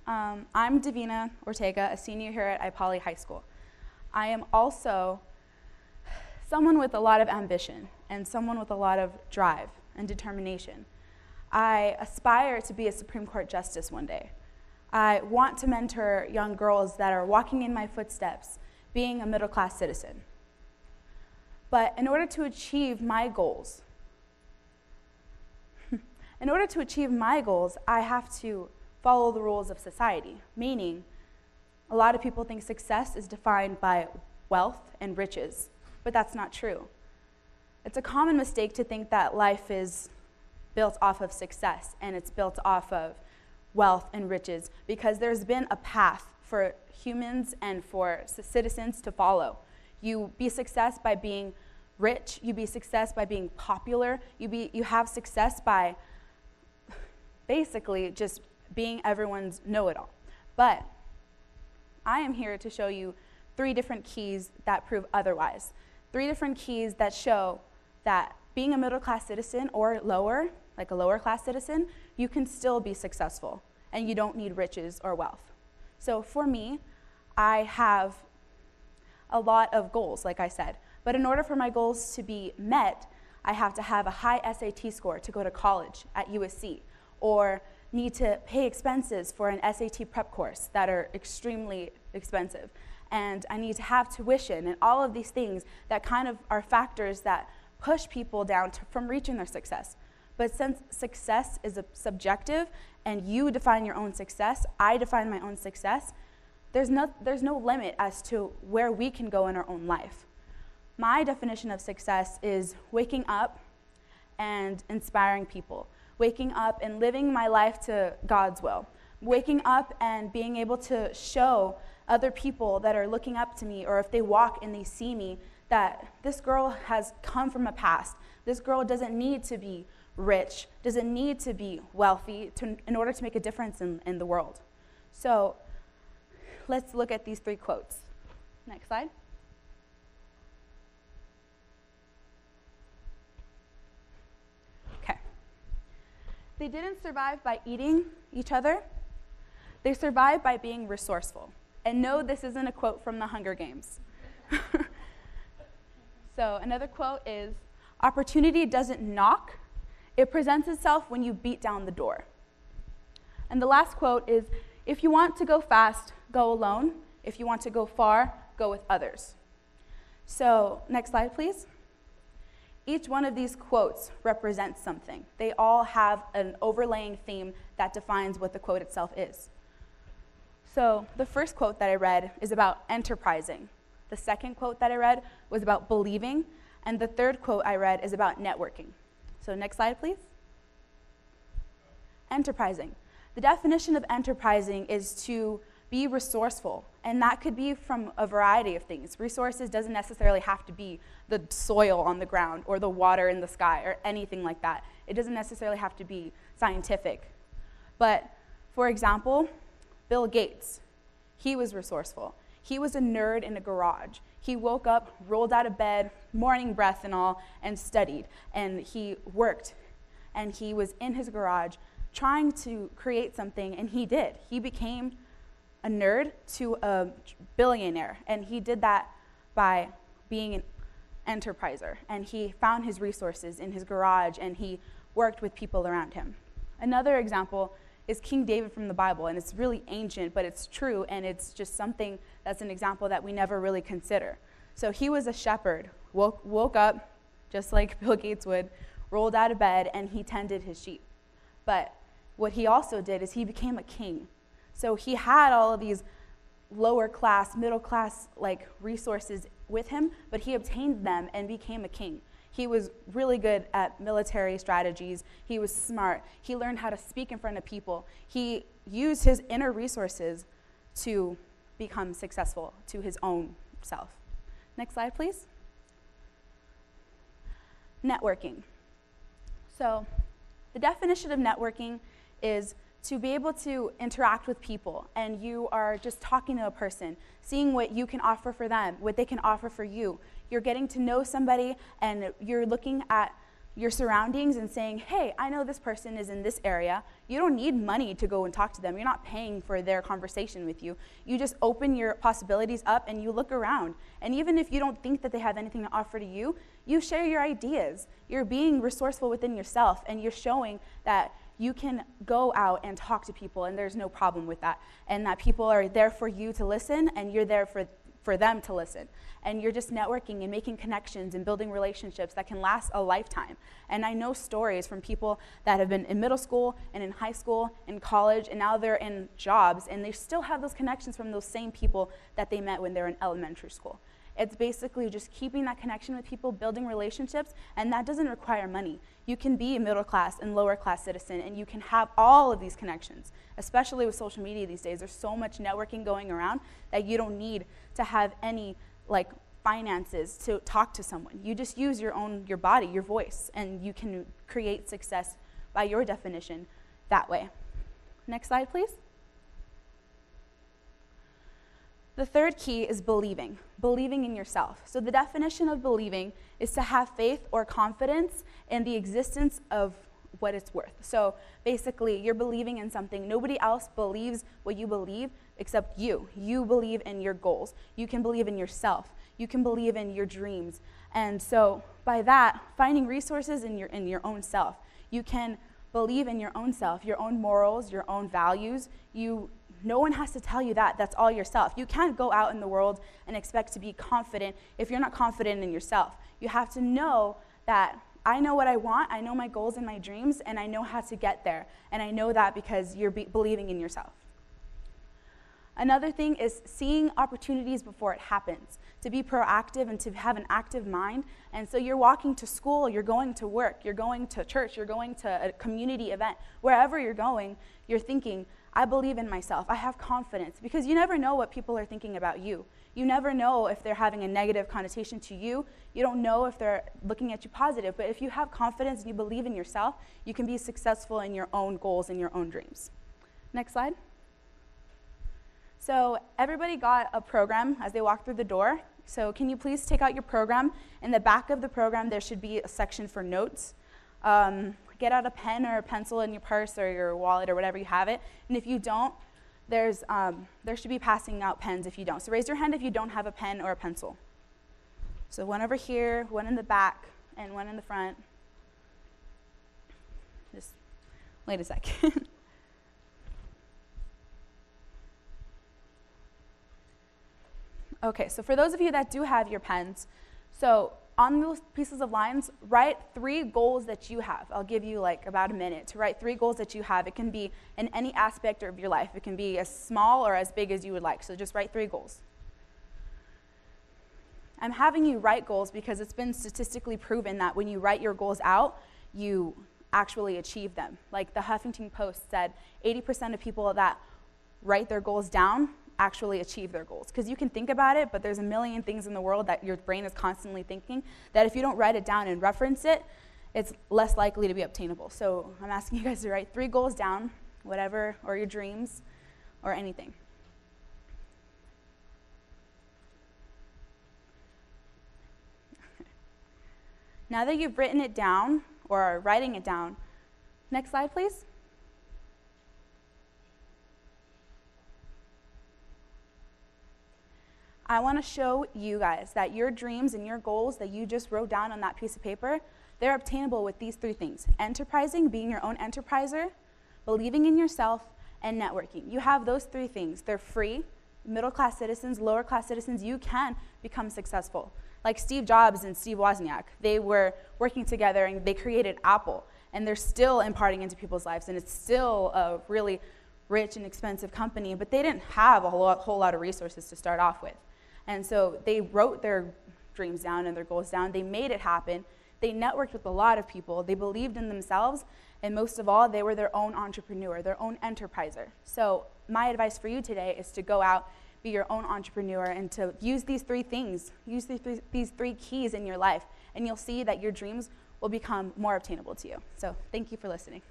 I'm Devina Ortega, a senior here at iPoly High School. I am also someone with a lot of ambition and someone with a lot of drive and determination. I aspire to be a Supreme Court justice one day. I want to mentor young girls that are walking in my footsteps, being a middle-class citizen. But in order to achieve my goals, I have to follow the rules of society, meaning a lot of people think success is defined by wealth and riches, but that's not true. It's a common mistake to think that life is built off of success and it's built off of wealth and riches, because there's been a path for humans and for citizens to follow. You be success by being rich, you be success by being popular, you have success by basically just being everyone's know-it-all. But I am here to show you 3 different keys that prove otherwise. 3 different keys that show that being a middle-class citizen or lower, like a lower-class citizen, you can still be successful and you don't need riches or wealth. So for me, I have a lot of goals, like I said. But in order for my goals to be met, I have to have a high SAT score to go to college at USC, or need to pay expenses for an SAT prep course that are extremely expensive. And I need to have tuition and all of these things that kind of are factors that push people down from reaching their success. But since success is subjective and you define your own success, I define my own success, there's no limit as to where we can go in our own life. My definition of success is waking up and inspiring people, waking up and living my life to God's will, waking up and being able to show other people that are looking up to me, or if they walk and they see me, that this girl has come from a past. This girl doesn't need to be rich, doesn't need to be wealthy in order to make a difference in the world. So let's look at these 3 quotes. Next slide. Okay. They didn't survive by eating each other. They survived by being resourceful. And no, this isn't a quote from the Hunger Games. So another quote is, opportunity doesn't knock, it presents itself when you beat down the door. And the last quote is, if you want to go fast, go alone. If you want to go far, go with others. So next slide, please. Each one of these quotes represents something. They all have an overlaying theme that defines what the quote itself is. So the first quote that I read is about enterprising. The second quote that I read was about believing. And the third quote I read is about networking. So next slide, please. Enterprising. The definition of enterprising is to be resourceful, and that could be from a variety of things. Resources doesn't necessarily have to be the soil on the ground or the water in the sky or anything like that. It doesn't necessarily have to be scientific. But for example, Bill Gates, he was resourceful. He was a nerd in a garage. He woke up, rolled out of bed, morning breath and all, and studied. And he worked. And he was in his garage trying to create something, and he did. He became a nerd to a billionaire. And he did that by being an enterpriser. And he found his resources in his garage, and he worked with people around him. Another example is King David from the Bible, and it's really ancient, but it's true, and it's just something that's an example that we never really consider. So he was a shepherd, woke up, just like Bill Gates would, rolled out of bed, and he tended his sheep. But what he also did is he became a king. So he had all of these lower class, middle class like resources with him, but he obtained them and became a king. He was really good at military strategies. He was smart. He learned how to speak in front of people. He used his inner resources to become successful to his own self. Next slide, please. Networking. So the definition of networking is to be able to interact with people, and you are just talking to a person, seeing what you can offer for them, what they can offer for you. You're getting to know somebody, and you're looking at your surroundings and saying, hey, I know this person is in this area. You don't need money to go and talk to them. You're not paying for their conversation with you. You just open your possibilities up and you look around. And even if you don't think that they have anything to offer to you, you share your ideas. You're being resourceful within yourself, and you're showing that you can go out and talk to people, and there's no problem with that. And that people are there for you to listen, and you're there for them to listen. And you're just networking and making connections and building relationships that can last a lifetime. And I know stories from people that have been in middle school and in high school, in college, and now they're in jobs, and they still have those connections from those same people that they met when they were in elementary school. It's basically just keeping that connection with people, building relationships, and that doesn't require money. You can be a middle class and lower class citizen, and you can have all of these connections, especially with social media these days. There's so much networking going around that you don't need to have any finances to talk to someone. You just use your body, your voice, and you can create success by your definition that way. Next slide, please. The third key is believing in yourself. So the definition of believing is to have faith or confidence in the existence of what it's worth. So basically, you're believing in something. Nobody else believes what you believe except you. You believe in your goals. You can believe in yourself. You can believe in your dreams. And so by that, finding resources in your own self. You can believe in your own self, your own morals, your own values. No one has to tell you that. That's all yourself. You can't go out in the world and expect to be confident if you're not confident in yourself. You have to know that I know what I want, I know my goals and my dreams, and I know how to get there. And I know that because you're believing in yourself. Another thing is seeing opportunities before it happens, to be proactive and to have an active mind. And so you're walking to school, you're going to work, you're going to church, you're going to a community event. Wherever you're going, you're thinking, I believe in myself, I have confidence, because you never know what people are thinking about you. You never know if they're having a negative connotation to you. You don't know if they're looking at you positive, but if you have confidence and you believe in yourself, you can be successful in your own goals and your own dreams. Next slide. So everybody got a program as they walked through the door. So can you please take out your program? In the back of the program, there should be a section for notes. Get out a pen or a pencil in your purse or your wallet or whatever you have it. And if you don't, there should be passing out pens if you don't. So raise your hand if you don't have a pen or a pencil. So one over here, one in the back, and one in the front. Just wait a second. Okay, so for those of you that do have your pens, so on those pieces of lines, write 3 goals that you have. I'll give you about a minute to write 3 goals that you have. It can be in any aspect of your life. It can be as small or as big as you would like. So just write 3 goals. I'm having you write goals because it's been statistically proven that when you write your goals out, you actually achieve them. Like the Huffington Post said, 80% of people that write their goals down actually achieve their goals. Because you can think about it, but there's a million things in the world that your brain is constantly thinking that if you don't write it down and reference it, it's less likely to be obtainable. So I'm asking you guys to write 3 goals down, whatever, or your dreams, or anything. Now that you've written it down, or are writing it down, next slide, please. I want to show you guys that your dreams and your goals that you just wrote down on that piece of paper, they're obtainable with these 3 things. Enterprising, being your own enterpriser, believing in yourself, and networking. You have those 3 things. They're free. Middle-class citizens, lower-class citizens, you can become successful. Like Steve Jobs and Steve Wozniak, they were working together and they created Apple, and they're still imparting into people's lives, and it's still a really rich and expensive company, but they didn't have a whole lot of resources to start off with. And so they wrote their dreams down and their goals down. They made it happen. They networked with a lot of people. They believed in themselves. And most of all, they were their own entrepreneur, their own enterpriser. So my advice for you today is to go out, be your own entrepreneur, and to use these 3 things, use these 3 keys in your life. And you'll see that your dreams will become more obtainable to you. So thank you for listening.